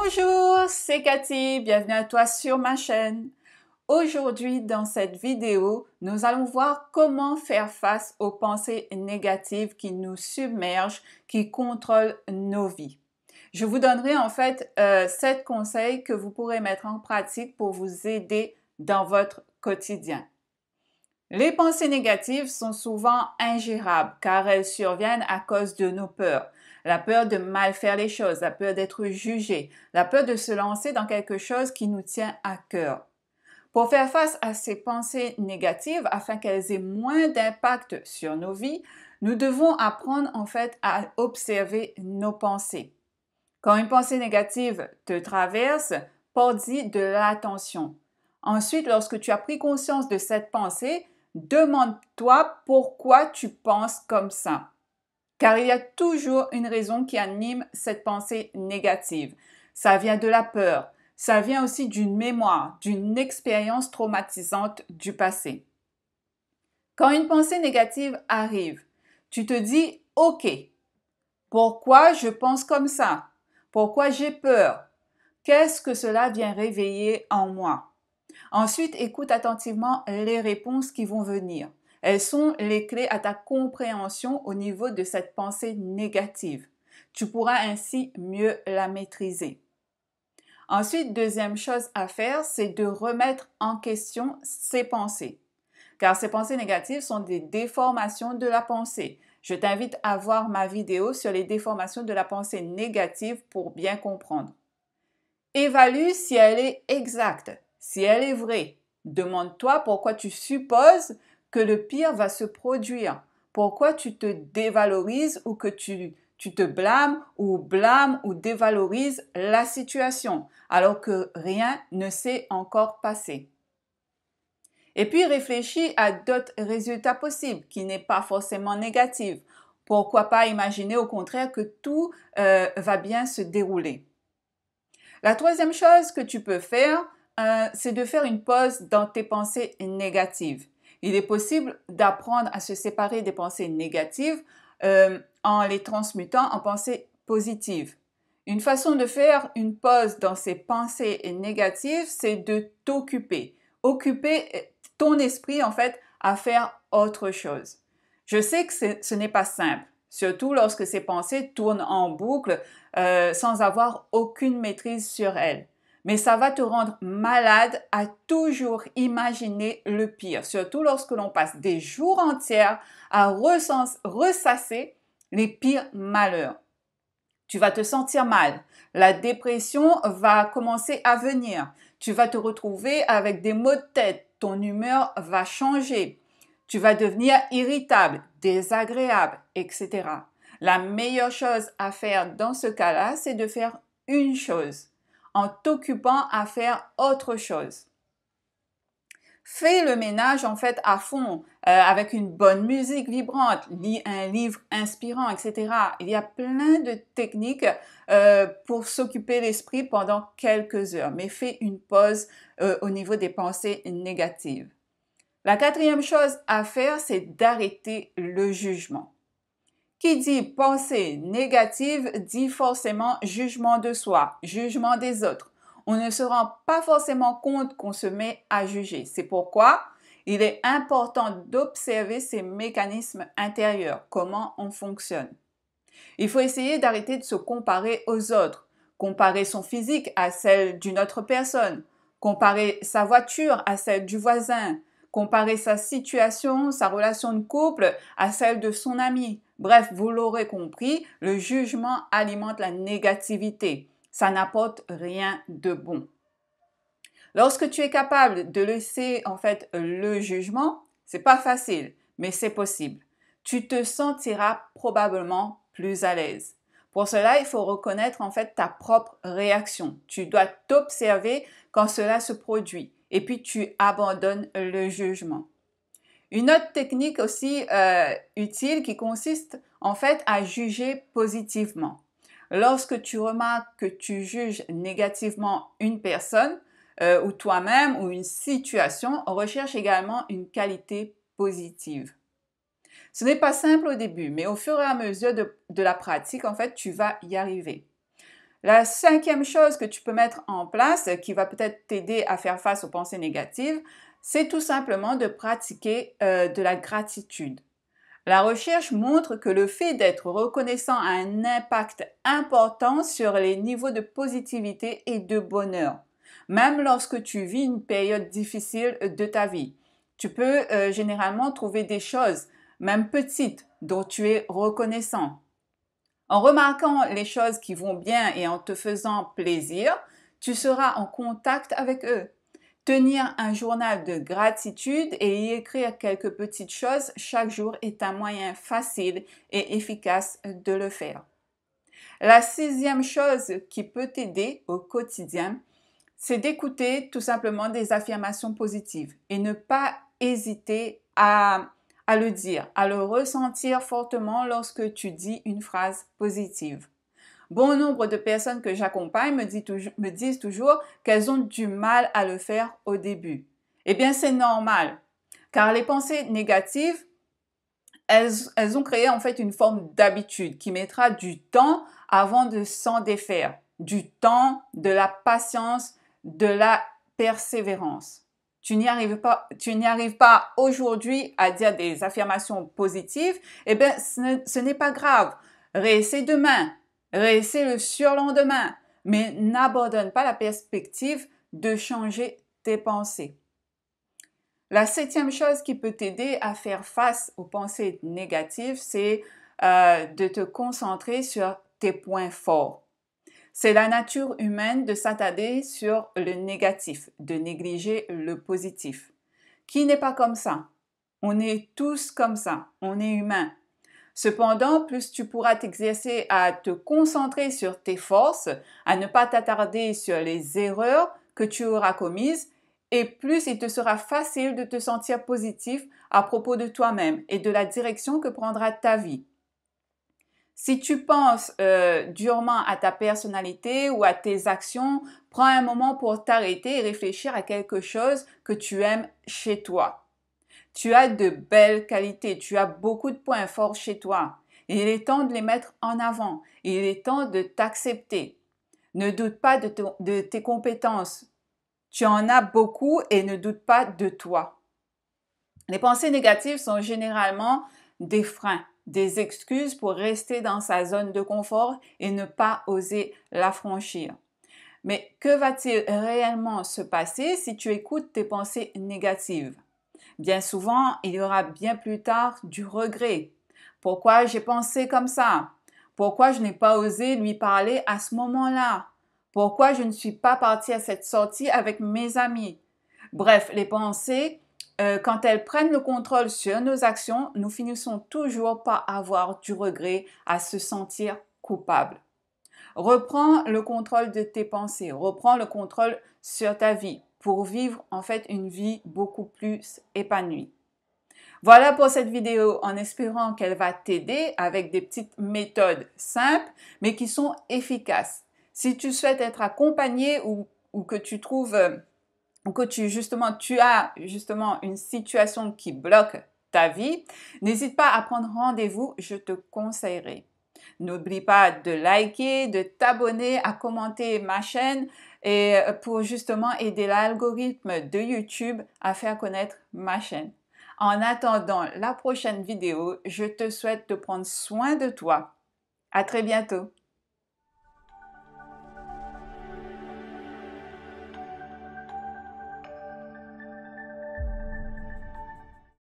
Bonjour, c'est Cathy, bienvenue à toi sur ma chaîne. Aujourd'hui, dans cette vidéo, nous allons voir comment faire face aux pensées négatives qui nous submergent, qui contrôlent nos vies. Je vous donnerai en fait 7 conseils que vous pourrez mettre en pratique pour vous aider dans votre quotidien. Les pensées négatives sont souvent ingérables car elles surviennent à cause de nos peurs. La peur de mal faire les choses, la peur d'être jugé, la peur de se lancer dans quelque chose qui nous tient à cœur. Pour faire face à ces pensées négatives, afin qu'elles aient moins d'impact sur nos vies, nous devons apprendre en fait à observer nos pensées. Quand une pensée négative te traverse, porte-y de l'attention. Ensuite, lorsque tu as pris conscience de cette pensée, demande-toi pourquoi tu penses comme ça. Car il y a toujours une raison qui anime cette pensée négative. Ça vient de la peur, ça vient aussi d'une mémoire, d'une expérience traumatisante du passé. Quand une pensée négative arrive, tu te dis « Ok, pourquoi je pense comme ça? Pourquoi j'ai peur? Qu'est-ce que cela vient réveiller en moi? » Ensuite, écoute attentivement les réponses qui vont venir. Elles sont les clés à ta compréhension au niveau de cette pensée négative. Tu pourras ainsi mieux la maîtriser. Ensuite, deuxième chose à faire, c'est de remettre en question ces pensées. Car ces pensées négatives sont des déformations de la pensée. Je t'invite à voir ma vidéo sur les déformations de la pensée négative pour bien comprendre. Évalue si elle est exacte, si elle est vraie. Demande-toi pourquoi tu supposes que le pire va se produire. Pourquoi tu te dévalorises ou que tu te blâmes ou dévalorises la situation alors que rien ne s'est encore passé. Et puis réfléchis à d'autres résultats possibles qui n'est pas forcément négatifs. Pourquoi pas imaginer au contraire que tout va bien se dérouler. La troisième chose que tu peux faire, c'est de faire une pause dans tes pensées négatives. Il est possible d'apprendre à se séparer des pensées négatives en les transmutant en pensées positives. Une façon de faire une pause dans ces pensées négatives, c'est de t'occuper. Occuper ton esprit, en fait, à faire autre chose. Je sais que ce n'est pas simple, surtout lorsque ces pensées tournent en boucle sans avoir aucune maîtrise sur elles. Mais ça va te rendre malade à toujours imaginer le pire, surtout lorsque l'on passe des jours entiers à ressasser les pires malheurs. Tu vas te sentir mal. La dépression va commencer à venir. Tu vas te retrouver avec des maux de tête. Ton humeur va changer. Tu vas devenir irritable, désagréable, etc. La meilleure chose à faire dans ce cas-là, c'est de faire une chose, en t'occupant à faire autre chose. Fais le ménage en fait à fond, avec une bonne musique vibrante, lis un livre inspirant, etc. Il y a plein de techniques pour s'occuper l'esprit pendant quelques heures, mais fais une pause au niveau des pensées négatives. La quatrième chose à faire, c'est d'arrêter le jugement. Qui dit pensée négative dit forcément jugement de soi, jugement des autres. On ne se rend pas forcément compte qu'on se met à juger. C'est pourquoi il est important d'observer ces mécanismes intérieurs, comment on fonctionne. Il faut essayer d'arrêter de se comparer aux autres, comparer son physique à celle d'une autre personne, comparer sa voiture à celle du voisin, comparer sa situation, sa relation de couple à celle de son ami. Bref, vous l'aurez compris, le jugement alimente la négativité. Ça n'apporte rien de bon. Lorsque tu es capable de laisser en fait le jugement, c'est pas facile, mais c'est possible. Tu te sentiras probablement plus à l'aise. Pour cela, il faut reconnaître en fait ta propre réaction. Tu dois t'observer quand cela se produit et puis tu abandonnes le jugement. Une autre technique aussi utile qui consiste en fait à juger positivement. Lorsque tu remarques que tu juges négativement une personne ou toi-même ou une situation, recherche également une qualité positive. Ce n'est pas simple au début, mais au fur et à mesure de la pratique, en fait, tu vas y arriver. La cinquième chose que tu peux mettre en place, qui va peut-être t'aider à faire face aux pensées négatives, c'est tout simplement de pratiquer de la gratitude. La recherche montre que le fait d'être reconnaissant a un impact important sur les niveaux de positivité et de bonheur, même lorsque tu vis une période difficile de ta vie. Tu peux généralement trouver des choses, même petites, dont tu es reconnaissant. En remarquant les choses qui vont bien et en te faisant plaisir, tu seras en contact avec eux. Tenir un journal de gratitude et y écrire quelques petites choses chaque jour est un moyen facile et efficace de le faire. La sixième chose qui peut t'aider au quotidien, c'est d'écouter tout simplement des affirmations positives et ne pas hésiter à le dire, à le ressentir fortement lorsque tu dis une phrase positive. Bon nombre de personnes que j'accompagne me disent toujours qu'elles ont du mal à le faire au début. Eh bien, c'est normal, car les pensées négatives, elles ont créé en fait une forme d'habitude qui mettra du temps avant de s'en défaire, du temps, de la patience, de la persévérance. Tu n'y arrives pas aujourd'hui à dire des affirmations positives, eh bien, ce n'est pas grave. Réessaie demain. Réessaie le surlendemain, mais n'abandonne pas la perspective de changer tes pensées. La septième chose qui peut t'aider à faire face aux pensées négatives, c'est de te concentrer sur tes points forts. C'est la nature humaine de s'attarder sur le négatif, de négliger le positif. Qui n'est pas comme ça? On est tous comme ça, on est humain. Cependant, plus tu pourras t'exercer à te concentrer sur tes forces, à ne pas t'attarder sur les erreurs que tu auras commises, et plus il te sera facile de te sentir positif à propos de toi-même et de la direction que prendra ta vie. Si tu penses durement à ta personnalité ou à tes actions, prends un moment pour t'arrêter et réfléchir à quelque chose que tu aimes chez toi. Tu as de belles qualités, tu as beaucoup de points forts chez toi. Il est temps de les mettre en avant. Il est temps de t'accepter. Ne doute pas de tes compétences. Tu en as beaucoup et ne doute pas de toi. Les pensées négatives sont généralement des freins, des excuses pour rester dans sa zone de confort et ne pas oser la franchir. Mais que va-t-il réellement se passer si tu écoutes tes pensées négatives? Bien souvent, il y aura bien plus tard du regret. Pourquoi j'ai pensé comme ça? Pourquoi je n'ai pas osé lui parler à ce moment-là? Pourquoi je ne suis pas partie à cette sortie avec mes amis? Bref, les pensées, quand elles prennent le contrôle sur nos actions, nous finissons toujours par avoir du regret, à se sentir coupable. Reprends le contrôle de tes pensées, reprends le contrôle sur ta vie pour vivre en fait une vie beaucoup plus épanouie. Voilà pour cette vidéo en espérant qu'elle va t'aider avec des petites méthodes simples mais qui sont efficaces. Si tu souhaites être accompagné ou que tu trouves ou que tu as justement une situation qui bloque ta vie, n'hésite pas à prendre rendez-vous, je te conseillerai. N'oublie pas de liker, de t'abonner, à commenter ma chaîne et pour justement aider l'algorithme de YouTube à faire connaître ma chaîne. En attendant la prochaine vidéo, je te souhaite de prendre soin de toi. À très bientôt.